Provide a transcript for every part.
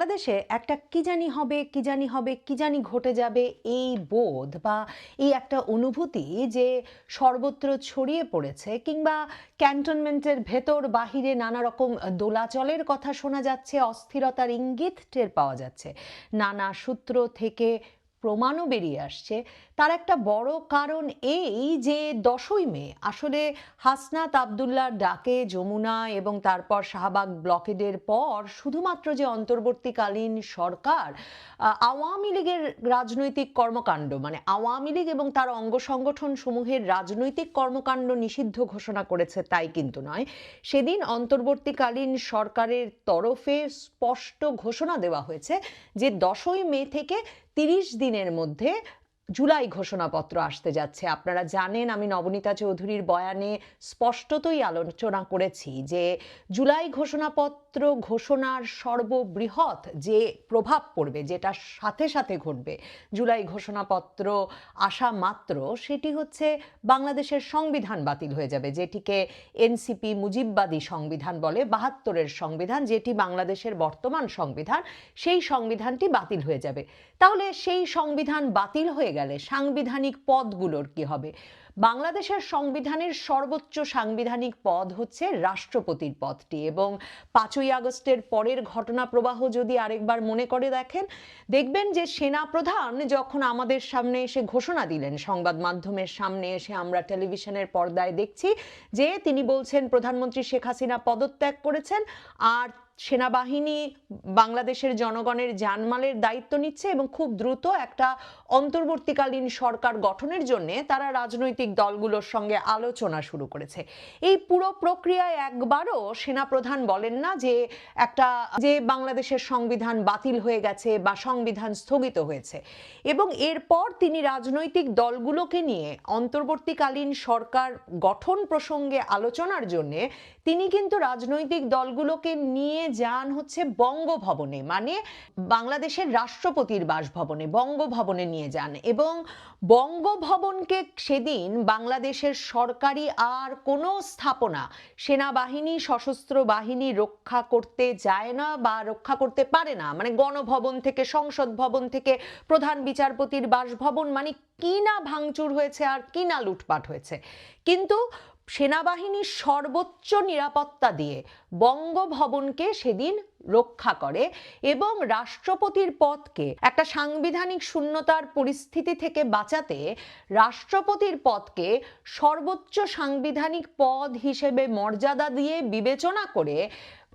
বাংলাদেশে একটা কি জানি হবে, কি জানি হবে, কি জানি ঘটে যাবে এই বোধ বা এই একটা অনুভূতি যে সর্বত্র ছড়িয়ে পড়েছে, কিংবা ক্যান্টনমেন্টের ভেতর বাহিরে নানা রকম দোলাচলের কথা শোনা যাচ্ছে, অস্থিরতার ইঙ্গিত টের পাওয়া যাচ্ছে, নানা সূত্র থেকে প্রমাণও বেরিয়ে আসছে। তার একটা বড় কারণ এই যে 10ই মে আসলে হাসনাত আবদুল্লাহর ডাকে যমুনা এবং তারপর শাহবাগ ব্লকেডের পর শুধুমাত্র যে অন্তর্বর্তীকালীন সরকার আওয়ামী লীগের রাজনৈতিক কর্মকাণ্ড, মানে আওয়ামী লীগ এবং তার অঙ্গ সংগঠন সমূহের রাজনৈতিক কর্মকাণ্ড নিষিদ্ধ ঘোষণা করেছে তাই কিন্তু নয়। সেদিন অন্তর্বর্তীকালীন সরকারের তরফে স্পষ্ট ঘোষণা দেওয়া হয়েছে যে 10ই মে থেকে 30 দিনের মধ্যে জুলাই ঘোষণাপত্র আসতে যাচ্ছে। আপনারা জানেন, আমি নবনীতা চৌধুরীর বয়ানে স্পষ্টতই আলোচনা করেছি যে জুলাই ঘোষণাপত্র ঘোষণার সর্ববৃহৎ যে প্রভাব পড়বে, যেটা সাথে সাথে ঘটবে জুলাই ঘোষণাপত্র আসা মাত্র, সেটি হচ্ছে বাংলাদেশের সংবিধান বাতিল হয়ে যাবে, যেটিকে এনসিপি মুজিববাদী সংবিধান বলে, 72-এর সংবিধান, যেটি বাংলাদেশের বর্তমান সংবিধান, সেই সংবিধানটি বাতিল হয়ে যাবে। তাহলে সেই সংবিধান বাতিল হয়ে গেলে সাংবিধানিক পদগুলোর কি হবে? বাংলাদেশের সংবিধানের সর্বোচ্চ সাংবিধানিক পদ হচ্ছে রাষ্ট্রপতির পদটি, এবং 5ই আগস্টের পরের ঘটনা প্রবাহ যদি আরেকবার মনে করে দেখবেন যে সেনাপ্রধান যখন আমাদের সামনে এসে ঘোষণা দিলেন, সংবাদ মাধ্যমের সামনে এসে আমরা টেলিভিশনের পর্দায় দেখছি যে তিনি বলছেন প্রধানমন্ত্রী শেখ হাসিনা পদত্যাগ করেছেন আর সেনাবাহিনী বাংলাদেশের জনগণের জানমালের দায়িত্ব নিচ্ছে এবং খুব দ্রুত একটা অন্তর্বর্তীকালীন সরকার গঠনের জন্য তারা রাজনৈতিক দলগুলোর সঙ্গে আলোচনা শুরু করেছে। এই পুরো প্রক্রিয়ায় একবারও সেনাপ্রধান বলেন না যে বাংলাদেশের সংবিধান বাতিল হয়ে গেছে বা সংবিধান স্থগিত হয়েছে। এবং এরপর তিনি রাজনৈতিক দলগুলোকে নিয়ে অন্তর্বর্তীকালীন সরকার গঠন প্রসঙ্গে আলোচনার জন্য তিনি কিন্তু রাজনৈতিক দলগুলোকে নিয়ে যান হচ্ছে বঙ্গভবনে, মানে বাংলাদেশের রাষ্ট্রপতির বাসভবনে, বঙ্গভবনে নিয়ে যান। এবং বঙ্গভবনকে সেদিন বাংলাদেশের সরকারি আর কোনো স্থাপনা, সেনাবাহিনী, সশস্ত্র বাহিনী রক্ষা করতে যায় না বা রক্ষা করতে পারে না। মানে গণভবন থেকে, সংসদ ভবন থেকে প্রধান বিচারপতির বাসভবন, মানে কি না ভাঙচুর হয়েছে আর কি না লুটপাট হয়েছে। কিন্তু সেনাবাহিনী সর্বোচ্চ নিরাপত্তা দিয়ে বঙ্গভবনকে সেদিন রক্ষা করে এবং রাষ্ট্রপতির পদকে একটা সাংবিধানিক শূন্যতার পরিস্থিতি থেকে বাঁচাতে রাষ্ট্রপতির পদকে সর্বোচ্চ সাংবিধানিক পদ হিসেবে মর্যাদা দিয়ে বিবেচনা করে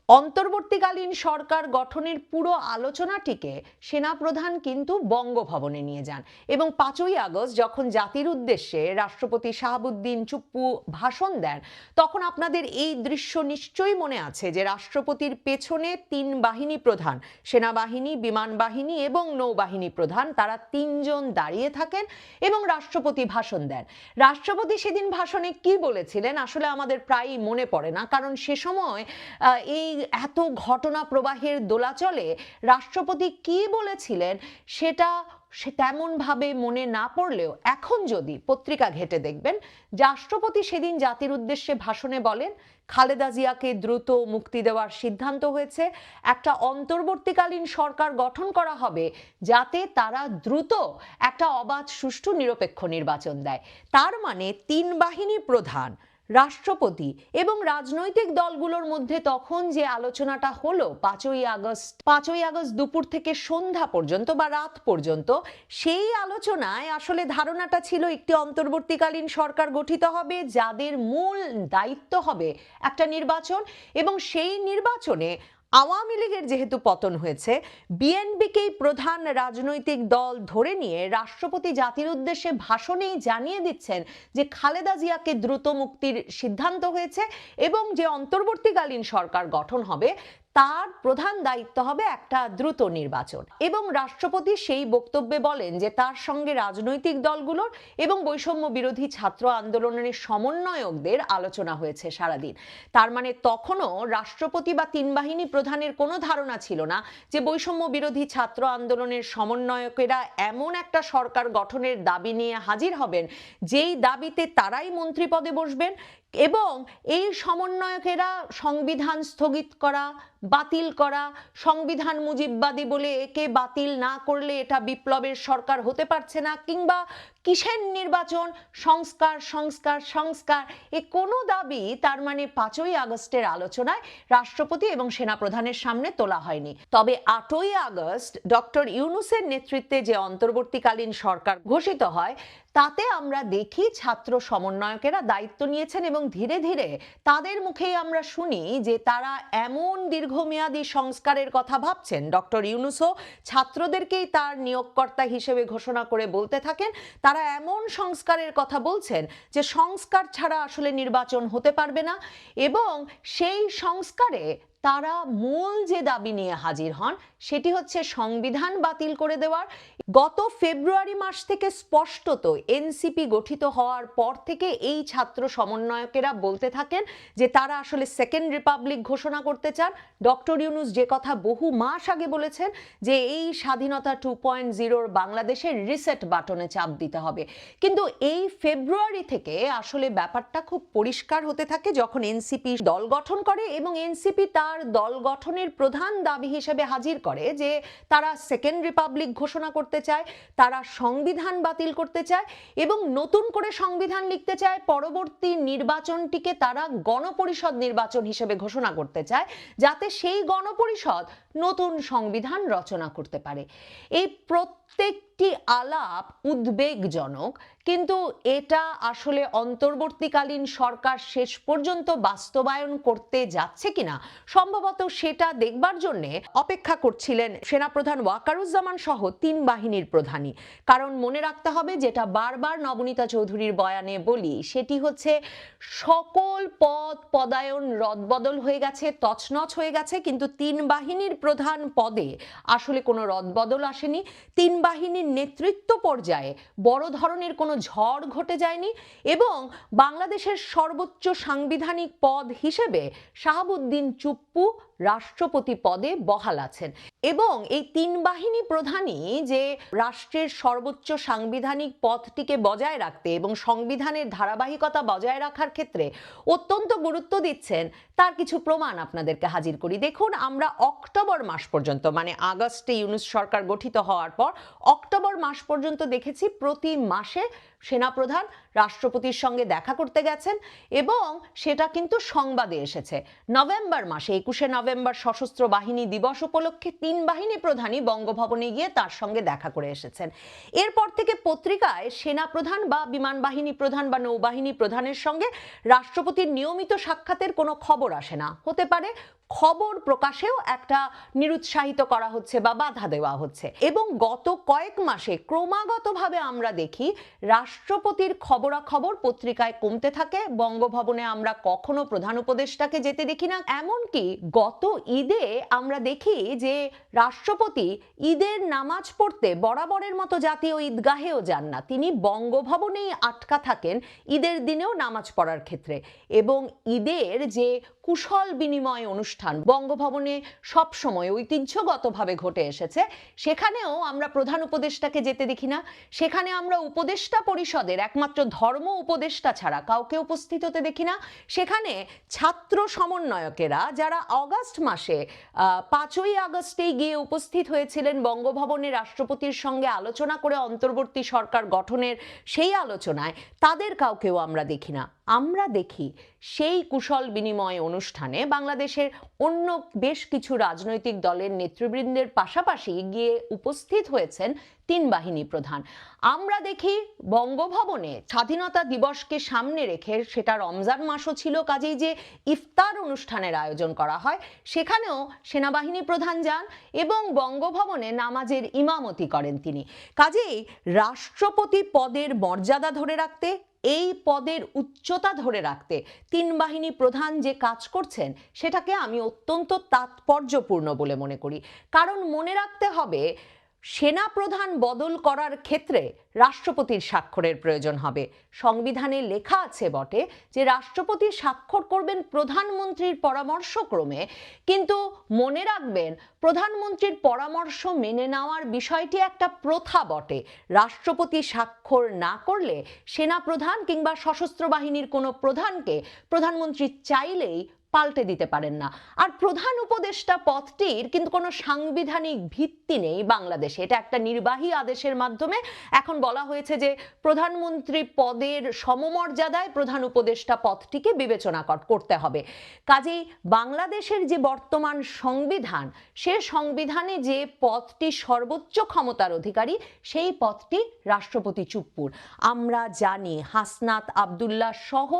অন্তর্বর্তীকালীন সরকার গঠনের পুরো আলোচনাটিকে সেনাপ্রধান কিন্তু বঙ্গভবনে নিয়ে যান। এবং 5ই আগস্ট যখন জাতির উদ্দেশ্যে রাষ্ট্রপতি শাহাবুদ্দিন চুপ্পু ভাষণ দেন, তখন আপনাদের এই দৃশ্য নিশ্চয়ই মনে আছে যে রাষ্ট্রপতির পেছনে 3 বাহিনী প্রধান, সেনাবাহিনী, বিমান বাহিনী এবং নৌবাহিনী প্রধান, তারা 3 জন দাঁড়িয়ে থাকেন এবং রাষ্ট্রপতি ভাষণ দেন। রাষ্ট্রপতি সেদিন ভাষণে কি বলেছিলেন আসলে আমাদের প্রায়ই মনে পড়ে না, কারণ সে সময় এই এত ঘটনা প্রবাহের দোলাচলে রাষ্ট্রপতি কি বলেছিলেন সেটা তেমন ভাবে মনে না পড়লেও এখন যদি পত্রিকা ঘেটে দেখবেন, রাষ্ট্রপতি সেদিন জাতির উদ্দেশ্যে ভাষণে বলেন খালেদা জিয়াকে দ্রুত মুক্তি দেওয়ার সিদ্ধান্ত হয়েছে, একটা অন্তর্বর্তীকালীন সরকার গঠন করা হবে যাতে তারা দ্রুত একটা অবাধ, সুষ্ঠু, নিরপেক্ষ নির্বাচন দেয়। তার মানে 3 বাহিনী প্রধান, রাষ্ট্রপতি এবং রাজনৈতিক দলগুলোর মধ্যে তখন যে আলোচনাটা হলো 5ই আগস্ট দুপুর থেকে সন্ধ্যা পর্যন্ত বা রাত পর্যন্ত, সেই আলোচনায় আসলে ধারণাটা ছিল একটি অন্তর্বর্তীকালীন সরকার গঠিত হবে যাদের মূল দায়িত্ব হবে একটা নির্বাচন, এবং সেই নির্বাচনে আওয়ামী লীগের যেহেতু পতন হয়েছে, বিএনপিকেই প্রধান রাজনৈতিক দল ধরে নিয়ে রাষ্ট্রপতি জাতির উদ্দেশ্যে ভাষণেই জানিয়ে দিচ্ছেন যে খালেদা জিয়াকে দ্রুত মুক্তির সিদ্ধান্ত হয়েছে এবং যে অন্তর্বর্তীকালীন সরকার গঠন হবে তার প্রধান দায়িত্ব হবে একটা দ্রুত নির্বাচন। এবং রাষ্ট্রপতি সেই বক্তব্যে বলেন যে তার সঙ্গে রাজনৈতিক দলগুলোর এবং বৈষম্য বিরোধী ছাত্র আন্দোলনের সমন্বয়কদের আলোচনা হয়েছে সারাদিন। তার মানে তখনও রাষ্ট্রপতি বা 3 বাহিনী প্রধানের কোনো ধারণা ছিল না যে বৈষম্য বিরোধী ছাত্র আন্দোলনের সমন্বয়কেরা এমন একটা সরকার গঠনের দাবি নিয়ে হাজির হবেন যেই দাবিতে তারাই মন্ত্রী পদে বসবেন। এবং এই সমন্বয়কেরা সংবিধান স্থগিত করা, বাতিল করা, সংবিধান মুজিববাদী বলে একে বাতিল না করলে এটা বিপ্লবের সরকার হতে পারছে না, কিংবা কিসের নির্বাচন, সংস্কার সংস্কার সংস্কার, এ কোনো দাবি তার মানে 5ই আগস্টের আলোচনায় রাষ্ট্রপতি এবং সেনাপ্রধানের সামনে তোলা হয়নি। তবে 8ই আগস্ট ডক্টর ইউনূসের নেতৃত্বে যে অন্তর্বর্তীকালীন সরকার ঘোষিত হয়, তাতে আমরা দেখি ছাত্র সমন্বয়কেরা দায়িত্ব নিয়েছেন এবং ধীরে ধীরে তাদের মুখেই আমরা শুনি যে তারা এমন দীর্ঘমেয়াদী সংস্কারের কথা ভাবছেন। ডক্টর ইউনূসও ছাত্রদেরকেই তার নিয়োগকর্তা হিসেবে ঘোষণা করে বলতে থাকেন তারা এমন সংস্কারের কথা বলছেন যে সংস্কার ছাড়া আসলে নির্বাচন হতে পারবে না, এবং সেই সংস্কারে তারা মূল যে দাবি নিয়ে হাজির হন সেটি হচ্ছে সংবিধান বাতিল করে দেওয়ার। গত ফেব্রুয়ারি মাস থেকে স্পষ্টত এনসিপি গঠিত হওয়ার পর থেকে এই ছাত্র সমন্বয়কেরা বলতে থাকেন যে তারা আসলে সেকেন্ড রিপাবলিক ঘোষণা করতে চান। ডক্টর ইউনূস যে কথা বহু মাস আগে বলেছেন যে এই স্বাধীনতা 2.0 বাংলাদেশের রিসেট বাটনে চাপ দিতে হবে, কিন্তু এই ফেব্রুয়ারি থেকে আসলে ব্যাপারটা খুব পরিষ্কার হতে থাকে যখন এনসিপি দল গঠন করে এবং এনসিপি তার দল গঠনের প্রধান দাবি হিসেবে হাজির করে যে তারা সেকেন্ড রিপাবলিক ঘোষণা করতে চায়, তারা সংবিধান বাতিল করতে চায় এবং নতুন করে সংবিধান লিখতে চায়। পরবর্তী নির্বাচনটিকে তারা গণপরিষদ নির্বাচন হিসেবে ঘোষণা করতে চায় যাতে সেই গণপরিষদ নতুন সংবিধান রচনা করতে পারে। এই প্রত্যেকটি আলাপ উদ্বেগজনক, কিন্তু এটা আসলে অন্তর্বর্তীকালীন সরকার শেষ পর্যন্ত বাস্তবায়ন করতে যাচ্ছে কিনা সম্ভবত সেটা দেখবার জন্যে অপেক্ষা করছিলেন সেনাপ্রধান ওয়াকারুজ্জামান সহ 3 বাহিনীর প্রধানই। কারণ মনে রাখতে হবে, যেটা বারবার নবনীতা চৌধুরীর বয়ানে বলি, সেটি হচ্ছে সকল পদ পদায়ন রদবদল হয়ে গেছে, তছনছ হয়ে গেছে, কিন্তু 3 বাহিনীর প্রধান পদে আসলে কোনো রদবদল আসেনি। 3 বাহিনীর নেতৃত্ব পর্যায়ে বড় ধরনের কোনো ঝড় ঘটে যায়নি এবং বাংলাদেশের সর্বোচ্চ সাংবিধানিক পদ হিসেবে শাহাবুদ্দিন চুপ্পু রাষ্ট্রপতি পদে বহাল আছেন। এবং এই 3 বাহিনী প্রধানই যে রাষ্ট্রের সর্বোচ্চ সাংবিধানিক পদটিকে বজায় রাখতে এবং সংবিধানের ধারাবাহিকতা বজায় রাখার ক্ষেত্রে অত্যন্ত গুরুত্ব দিচ্ছেন, তার কিছু প্রমাণ আপনাদেরকে হাজির করি। দেখুন, আমরা অক্টোবর মাস পর্যন্ত, মানে আগস্টে ইউনূস সরকার গঠিত হওয়ার পর অক্টোবর মাস পর্যন্ত দেখেছি প্রতি মাসে সেনাপ্রধান রাষ্ট্রপতির সঙ্গে দেখা করতে গেছেন এবং সেটা কিন্তু সংবাদে এসেছে। নভেম্বর মাসে 21শে নভেম্বর সশস্ত্র বাহিনী দিবস উপলক্ষে 3 বাহিনী প্রধানই বঙ্গভবনে গিয়ে তার সঙ্গে দেখা করে এসেছেন। এরপর থেকে পত্রিকায় সেনাপ্রধান বা বিমান বাহিনী প্রধান বা নৌবাহিনী প্রধানের সঙ্গে রাষ্ট্রপতির নিয়মিত সাক্ষাতের কোনো খবর আসে না। হতে পারে খবর প্রকাশেও একটা নিরুৎসাহিত করা হচ্ছে বা বাধা দেওয়া হচ্ছে। এবং গত কয়েক মাসে ক্রমাগতভাবে আমরা দেখি রাষ্ট্রপতির খবরাখবর পত্রিকায় কমতে থাকে। বঙ্গভবনে আমরা কখনো প্রধান উপদেষ্টাকে যেতে দেখি না। এমনকি গত ঈদে আমরা দেখি যে রাষ্ট্রপতি ঈদের নামাজ পড়তে বরাবরের মতো জাতীয় ঈদগাহেও যান না, তিনি বঙ্গভবনেই আটকা থাকেন ঈদের দিনেও নামাজ পড়ার ক্ষেত্রে। এবং ঈদের যে কুশল বিনিময় অনুষ্ঠান বঙ্গভবনে সবসময় ঐতিহ্যগতভাবে ঘটে এসেছে, সেখানেও আমরা প্রধান উপদেষ্টাকে যেতে দেখি না। সেখানে আমরা উপদেষ্টা পরিষদের একমাত্র ধর্ম উপদেষ্টা ছাড়া কাউকে উপস্থিত হতে দেখি না। সেখানে ছাত্র সমন্বয়কেরা যারা অগাস্ট মাসে 5ই আগস্টেই গিয়ে উপস্থিত হয়েছিলেন বঙ্গভবনে রাষ্ট্রপতির সঙ্গে আলোচনা করে অন্তর্বর্তী সরকার গঠনের সেই আলোচনায়, তাদের কাউকেও আমরা দেখি না। আমরা দেখি সেই কুশল বিনিময় অনুষ্ঠানে বাংলাদেশের অন্য বেশ কিছু রাজনৈতিক দলের নেতৃবৃন্দের পাশাপাশি গিয়ে উপস্থিত হয়েছেন 3 বাহিনী প্রধান। আমরা দেখি বঙ্গভবনে স্বাধীনতা দিবসকে সামনে রেখে, সেটা রমজান মাসও ছিল, কাজেই যে ইফতার অনুষ্ঠানের আয়োজন করা হয় সেখানেও সেনাবাহিনী প্রধান যান এবং বঙ্গভবনে নামাজের ইমামতি করেন তিনি। কাজেই রাষ্ট্রপতি পদের মর্যাদা ধরে রাখতে, এই পদের উচ্চতা ধরে রাখতে 3 বাহিনী প্রধান যে কাজ করছেন সেটাকে আমি অত্যন্ত তাৎপর্যপূর্ণ বলে মনে করি। কারণ মনে রাখতে হবে, সেনাপ্রধান বদল করার ক্ষেত্রে রাষ্ট্রপতির স্বাক্ষরের প্রয়োজন হবে। সংবিধানে লেখা আছে বটে যে রাষ্ট্রপতি স্বাক্ষর করবেন প্রধানমন্ত্রীর পরামর্শক্রমে, কিন্তু মনে রাখবেন প্রধানমন্ত্রীর পরামর্শ মেনে নেওয়ার বিষয়টি একটা প্রথা বটে। রাষ্ট্রপতি স্বাক্ষর না করলে সেনাপ্রধান কিংবা সশস্ত্র বাহিনীর কোনো প্রধানকে প্রধানমন্ত্রী চাইলেই পাল্টে দিতে পারেন না। আর প্রধান উপদেষ্টা পদটির কিন্তু কোনো সাংবিধানিক ভিত্তি নেই বাংলাদেশে। এটা একটা নির্বাহী আদেশের মাধ্যমে এখন বলা হয়েছে যে প্রধানমন্ত্রী পদের সমমর্যাদায় প্রধান উপদেষ্টা পদটিকে বিবেচনা করতে হবে। কাজেই বাংলাদেশের যে বর্তমান সংবিধান, সে সংবিধানে যে পদটি সর্বোচ্চ ক্ষমতার অধিকারী, সেই পদটি রাষ্ট্রপতি চুপ্পুর। আমরা জানি হাসনাত আব্দুল্লাহ সহ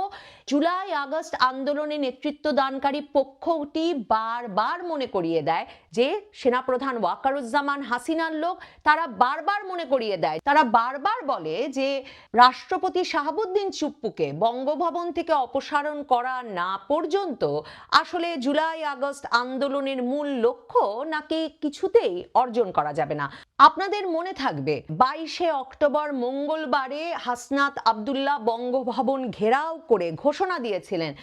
জুলাই আগস্ট আন্দোলনে নেতৃত্ব দানকারী পক্ষটি বারবার মনে করিয়ে দেয় যে সেনাপ্রধান ওয়াকারুজ্জামান হাসিনার লোক। তারা বারবার মনে করিয়ে দেয়, তারা বারবার বলে যে রাষ্ট্রপতি শাহাবুদ্দিন চুপ্পুকে বঙ্গভবন থেকে অপসারণ করা না পর্যন্ত আসলে জুলাই আগস্ট আন্দোলনের মূল লক্ষ্য নাকি কিছুতেই অর্জন করা যাবে না। আপনাদের মনে থাকবে 22শে অক্টোবর মঙ্গলবারে হাসনাত আব্দুল্লাহ বঙ্গভবন ঘেরাও করে ঘোষণা দিয়েছিলেন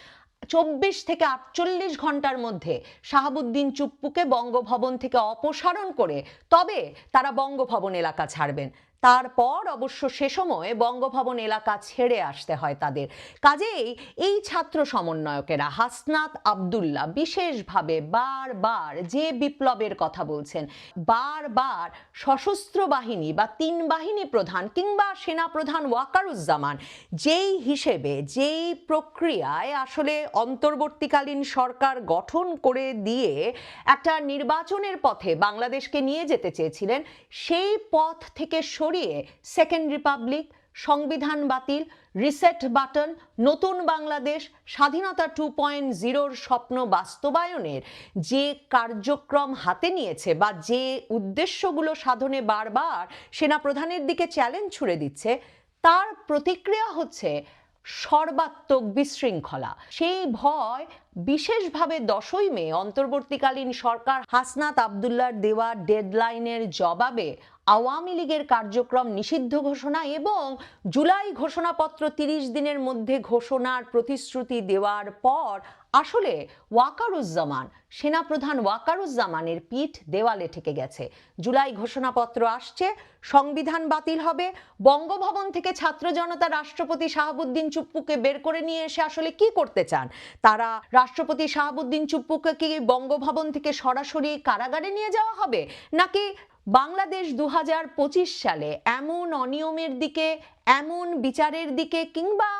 24 থেকে 48 ঘন্টার মধ্যে শাহাবুদ্দিন চুপ্পুকে বঙ্গভবন থেকে অপসারণ করে তবে তারা বঙ্গভবন এলাকা ছাড়বেন। তারপর অবশ্য সে সময় বঙ্গভবন এলাকা ছেড়ে আসতে হয় তাদের। কাজেই এই ছাত্র সমন্বয়কেরা হাসনাত আব্দুল্লাহ বিশেষভাবে বারবার যে বিপ্লবের কথা বলছেন, বারবার সশস্ত্র বাহিনী বা 3 বাহিনী প্রধান কিংবা সেনাপ্রধান ওয়াকারুজ্জামান যেই হিসেবে যেই প্রক্রিয়ায় আসলে অন্তর্বর্তীকালীন সরকার গঠন করে দিয়ে একটা নির্বাচনের পথে বাংলাদেশকে নিয়ে যেতে চেয়েছিলেন, সেই পথ থেকে সরিয়ে সেকেন্ড রিপাবলিক, সংবিধান বাতিল, রিসেট বাটন, নতুন বাংলাদেশ, স্বাধীনতা 2.0 স্বপ্ন বাস্তবায়নের যে কার্যক্রম হাতে নিয়েছে বা যে উদ্দেশ্যগুলো সাধনে বারবার সেনাপ্রধানের দিকে চ্যালেঞ্জ ছুড়ে দিচ্ছে, তার প্রতিক্রিয়া হচ্ছে সর্বাত্মক বিশৃঙ্খলা। সেই ভয় বিশেষভাবে 10ই মে অন্তর্বর্তীকালীন সরকার হাসনাত আব্দুল্লাহর দেওয়া ডেডলাইনের জবাবে আওয়ামী লীগের কার্যক্রম নিষিদ্ধ ঘোষণা এবং জুলাই ঘোষণাপত্র 30 দিনের মধ্যে ঘোষণার প্রতিশ্রুতি দেওয়ার পর আসলে ওয়াকারুজ্জামান, সেনাপ্রধান ওয়াকারুজ্জামানের পিঠ দেওয়ালে ঠেকে গেছে। জুলাই ঘোষণাপত্র আসছে, সংবিধান বাতিল হবে, বঙ্গভবন থেকে ছাত্র জনতা রাষ্ট্রপতি শাহাবুদ্দিন চুপ্পুকে বের করে নিয়ে এসে আসলে কি করতে চান? তারা রাষ্ট্রপতি শাহাবুদ্দিন চুপ্পুকে কি বঙ্গভবন থেকে সরাসরি কারাগারে নিয়ে যাওয়া হবে, নাকি বাংলাদেশ 2025 সালে এমন অনিয়মের দিকে, এমন বিচারের দিকে কিংবা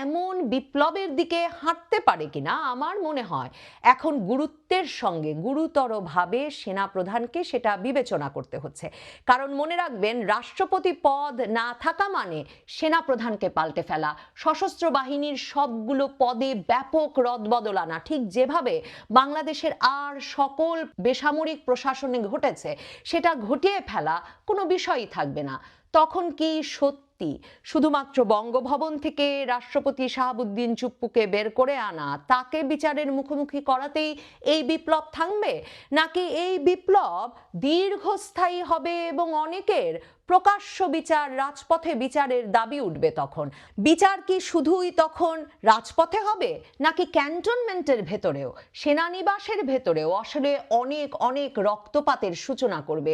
এমন বিপ্লবের দিকে হাঁটতে পারে কিনা? আমার মনে হয় এখন গুরুত্বের সঙ্গে গুরুতরভাবে সেনাপ্রধানকে সেটা বিবেচনা করতে হচ্ছে। কারণ মনে রাখবেন, রাষ্ট্রপতি পদ না থাকা মানে সেনাপ্রধানকে পাল্টে ফেলা, সশস্ত্র বাহিনীর সবগুলো পদে ব্যাপক রদবদল আনা, ঠিক যেভাবে বাংলাদেশের আর সকল বেসামরিক প্রশাসনে ঘটেছে, সেটা ঘটিয়ে ফেলা কোনো বিষয়ই থাকবে না। তখন কি সত্যি শুধুমাত্র বঙ্গভবন থেকে রাষ্ট্রপতি শাহাবুদ্দিন চুপ্পুকে বের করে আনা, তাকে বিচারের মুখোমুখি করাতেই এই বিপ্লব থামবে, নাকি এই বিপ্লব দীর্ঘস্থায়ী হবে এবং অনেকের প্রকাশ্য বিচার, রাজপথে বিচারের দাবি উঠবে? তখন বিচার কি শুধুই তখন রাজপথে হবে, নাকি ক্যান্টনমেন্টের ভেতরেও, সেনানিবাসের ভেতরেও আসলে অনেক অনেক রক্তপাতের সূচনা করবে?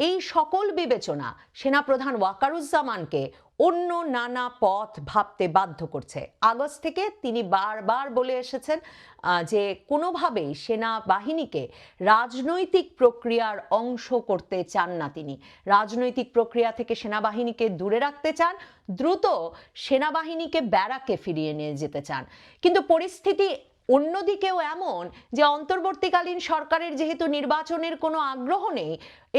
এই সকল বিবেচনা সেনাপ্রধান ওয়াকারুজ্জামানকে অন্য নানা পথ ভাবতে বাধ্য করছে। আগস্ট থেকে তিনি বারবার বলে এসেছেন যে কোনোভাবেই সেনাবাহিনীকে রাজনৈতিক প্রক্রিয়ার অংশ করতে চান না তিনি। রাজনৈতিক প্রক্রিয়া থেকে সেনাবাহিনীকে দূরে রাখতে চান, দ্রুত সেনাবাহিনীকে ব্যারাকে ফিরিয়ে নিয়ে যেতে চান। কিন্তু পরিস্থিতি অন্যদিকেও এমন যে অন্তর্বর্তীকালীন সরকারের যেহেতু নির্বাচনের কোনো আগ্রহ নেই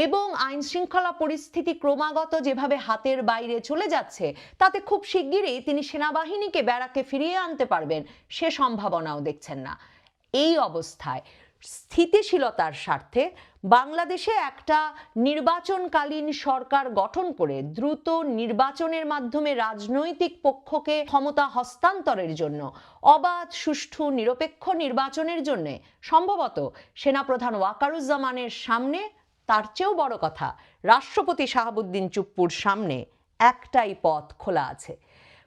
এবং আইন শৃঙ্খলা পরিস্থিতি ক্রমাগত যেভাবে হাতের বাইরে চলে যাচ্ছে, তাতে খুব শিগগিরই তিনি সেনাবাহিনীকে ব্যারাকে ফিরিয়ে আনতে পারবেন সে সম্ভাবনাও দেখছেন না। এই অবস্থায় স্থিতিশীলতার স্বার্থে বাংলাদেশে একটা নির্বাচনকালীন সরকার গঠন করে দ্রুত নির্বাচনের মাধ্যমে রাজনৈতিক পক্ষকে ক্ষমতা হস্তান্তরের জন্য, অবাধ সুষ্ঠু নিরপেক্ষ নির্বাচনের জন্য সম্ভবত সেনাপ্রধান ওয়াকারুজ্জামানের সামনে তার চেয়েও বড় কথা, রাষ্ট্রপতি শাহাবুদ্দিন চুপ্পুর সামনে একটাই পথ খোলা আছে।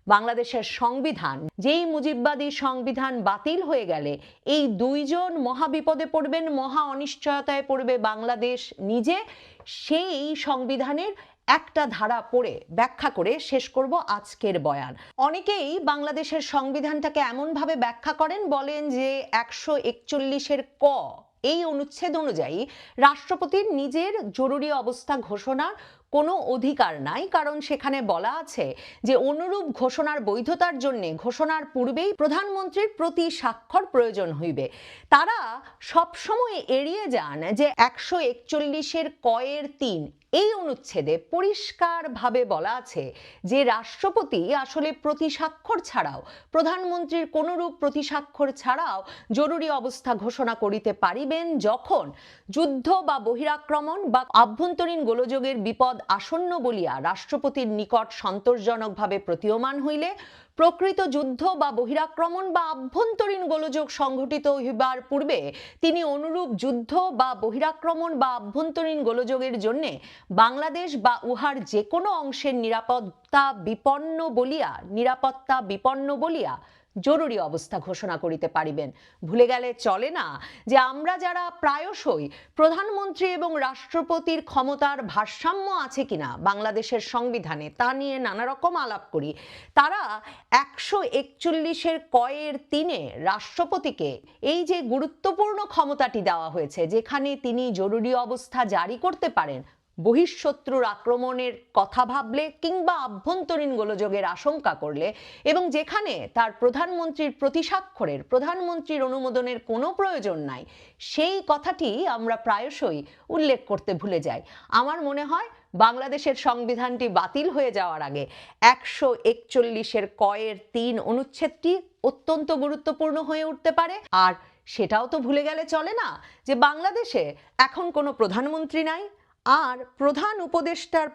বাংলাদেশের সংবিধান, যেই মুজিববাদী সংবিধান বাতিল হয়ে গেলে এই দুইজন মহাবিপদে পড়বেন, মহা অনিশ্চয়তায় পড়বে বাংলাদেশ নিজে, সেই সংবিধানের একটা ধারা পড়ে ব্যাখ্যা করে শেষ করব আজকের বয়ান। অনেকেই বাংলাদেশের সংবিধানটাকে এমনভাবে ব্যাখ্যা করেন, বলেন যে 141-এর ক এই অনুচ্ছেদ অনুযায়ী রাষ্ট্রপতির নিজের জরুরি অবস্থা ঘোষণার কোনো অধিকার নাই, কারণ সেখানে বলা আছে যে অনুরূপ ঘোষণার বৈধতার জন্য ঘোষণার পূর্বেই প্রধানমন্ত্রীর প্রতি স্বাক্ষর প্রয়োজন হইবে। তারা সবসময় এড়িয়ে যান যে 141-এর ক-এর 3 এই অনুচ্ছেদে পরিষ্কারভাবে বলা আছে যে রাষ্ট্রপতি আসলে প্রতিস্বাক্ষর ছাড়াও, প্রধানমন্ত্রীর কোনরূপ প্রতিস্বাক্ষর ছাড়াও জরুরি অবস্থা ঘোষণা করিতে পারিবেন যখন যুদ্ধ বা বহিরাক্রমণ বা আভ্যন্তরীণ গোলযোগের বিপদ আসন্ন বলিয়া রাষ্ট্রপতির নিকট সন্তোষজনকভাবে প্রতীয়মান হইলে, প্রকৃত যুদ্ধ বা বহিরাক্রমণ বা আভ্যন্তরীণ গোলযোগ সংঘটিত হইবার পূর্বে তিনি অনুরূপ যুদ্ধ বা বহিরাক্রমণ বা আভ্যন্তরীণ গোলযোগের জন্য বাংলাদেশ বা উহার যে কোনো অংশের নিরাপত্তা বিপন্ন বলিয়া জরুরি অবস্থা ঘোষণা করিতে পারিবেন। ভুলে গেলে চলে না যে আমরা যারা প্রায়শই প্রধানমন্ত্রী এবং রাষ্ট্রপতির ক্ষমতার ভারসাম্য আছে কিনা বাংলাদেশের সংবিধানে তা নিয়ে নানা রকম আলাপ করি, তারা 141-এর ক-এর 3-এ রাষ্ট্রপতিকে এই যে গুরুত্বপূর্ণ ক্ষমতাটি দেওয়া হয়েছে, যেখানে তিনি জরুরি অবস্থা জারি করতে পারেন বহিঃশত্রুর আক্রমণের কথা ভাবলে কিংবা আভ্যন্তরীণ গোলযোগের আশঙ্কা করলে, এবং যেখানে তার প্রধানমন্ত্রীর প্রতিস্বাক্ষরের, প্রধানমন্ত্রীর অনুমোদনের কোনো প্রয়োজন নাই, সেই কথাটি আমরা প্রায়শই উল্লেখ করতে ভুলে যাই। আমার মনে হয় বাংলাদেশের সংবিধানটি বাতিল হয়ে যাওয়ার আগে 141-এর ক-এর 3 অনুচ্ছেদটি অত্যন্ত গুরুত্বপূর্ণ হয়ে উঠতে পারে। আর সেটাও তো ভুলে গেলে চলে না যে বাংলাদেশে এখন কোনো প্রধানমন্ত্রী নাই, আর প্রধান উপদেষ্টার